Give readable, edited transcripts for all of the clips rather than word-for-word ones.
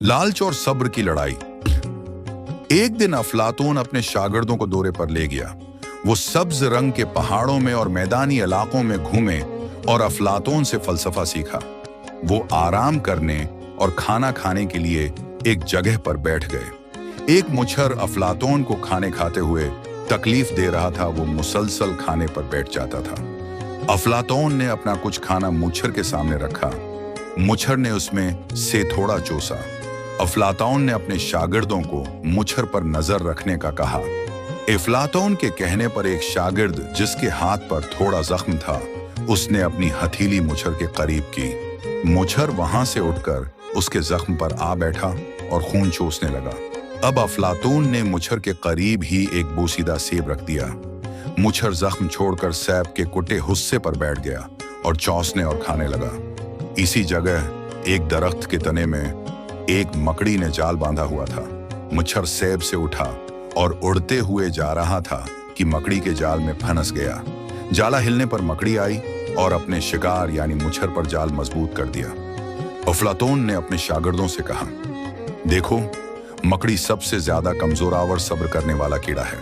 लालच और सब्र की लड़ाई। एक दिन अफलातून अपने शागिर्दों को दौरे पर ले गया। वो सब्ज रंग के पहाड़ों में और मैदानी इलाकों में घूमे और अफलातून से फलसफा सीखा। वो आराम करने और खाना खाने के लिए एक जगह पर बैठ गए। एक मुच्छर अफलातून को खाने खाते हुए तकलीफ दे रहा था। वो मुसलसल खाने पर बैठ जाता था। अफलातून ने अपना कुछ खाना मुच्छर के सामने रखा। मुच्छर ने उसमें से थोड़ा चूसा। अफलातून ने अपने शागिर्दों को मुच्छर पर नजर रखने का कहा। अफलातून के कहने पर एक शागिर्द जिसके हाथ पर थोड़ा जख्म था, उसने अपनी हथेली मुच्छर के करीब की। मुच्छर वहां से उठकर उसके जख्म पर आ बैठा और खून चूसने लगा। अब अफलातून ने मुच्छर के करीब ही एक बोसीदा सेब रख दिया। मुच्छर जख्म छोड़कर सेब के कुटे हिस्से पर बैठ गया और चौंसने और खाने लगा। इसी जगह एक दरख्त के तने में एक मकड़ी ने जाल बांधा हुआ था। मुच्छर सेब से उठा और उड़ते हुए जा रहा था कि मकड़ी के जाल में फंस गया। जाला हिलने पर मकड़ी आई और अपने शिकार यानी मुच्छर पर जाल मजबूत कर दिया। अफलातून ने अपने शागिर्दों से कहा, देखो, मकड़ी सबसे ज्यादा कमजोरावर सब्र करने वाला कीड़ा है।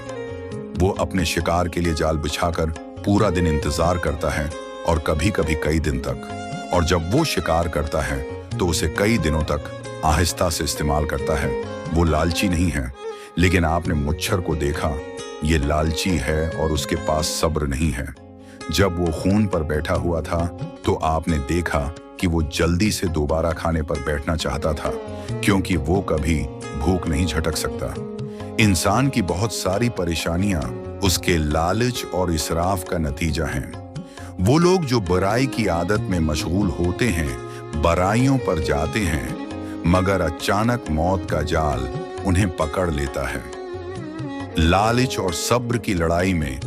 वो अपने शिकार के लिए जाल बिछाकर पूरा दिन इंतजार करता है और कभी कभी कई दिन तक। और जब वो शिकार करता है तो उसे कई दिनों तक आहिस्ता से इस्तेमाल करता है। वो लालची नहीं है, लेकिन आपने मुच्छर को देखा, ये लालची है और उसके पास सब्र नहीं है। जब वो खून पर बैठा हुआ था तो आपने देखा कि वो जल्दी से दोबारा खाने पर बैठना चाहता था, क्योंकि वो कभी भूख नहीं झटक सकता। इंसान की बहुत सारी परेशानियां उसके लालच और इसराफ का नतीजा हैं। वो लोग जो बुराई की आदत में मशगूल होते हैं, बुराइयों पर जाते हैं, मगर अचानक मौत का जाल उन्हें पकड़ लेता है। लालच और सब्र की लड़ाई में